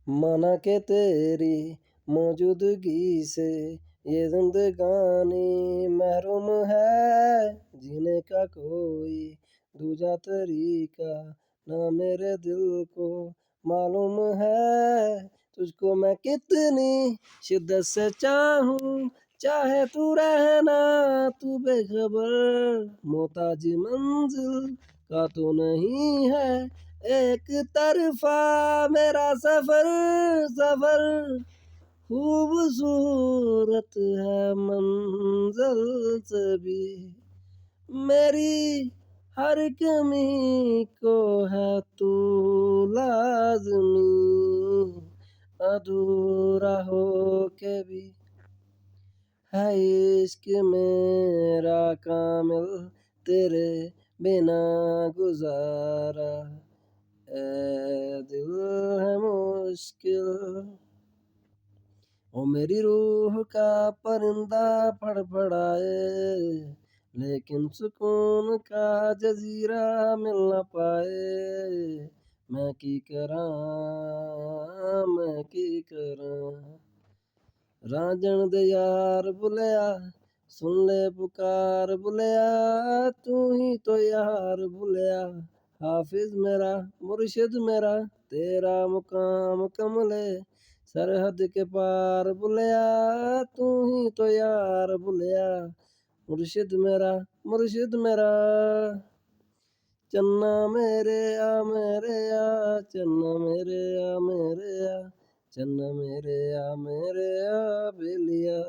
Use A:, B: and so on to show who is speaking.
A: माना के तेरी मौजूदगी से ये जिंदगानी महरूम है, जीने का कोई दूजा तरीका ना मेरे दिल को मालूम है। तुझको मैं कितनी शिद्दत से चाहूं, चाहे तू रहना तू बेखबर, मोहताज मंजिल का तो नहीं है एक तरफा मेरा सफर। सफर खूबसूरत है मंजिल से भी, मेरी हर कमी को है तू लाज़मी, अधूरा हो के भी है इश्क मेरा कामिल, तेरे बिना गुजारा ए दिल है मुश्किल। ओ मेरी रूह का परिंदा फड़फड़ाए, लेकिन सुकून का जजीरा मिल न पाए। मैं की करां, मैं की करां, रांझण दे यार बुलया, सुन ले पुकार बुलया, तू ही तो यार बुलया। हाफिज मेरा मुर्शिद मेरा, तेरा मुकाम कमले सरहद के पार बुलया, तू ही तो यार बुलया। मुर्शिद मेरा मुर्शिद मेरा, चन्ना मेरे मेरे चन्ना मेरे मेरे चन्ना मेरे मेरे बेलिया।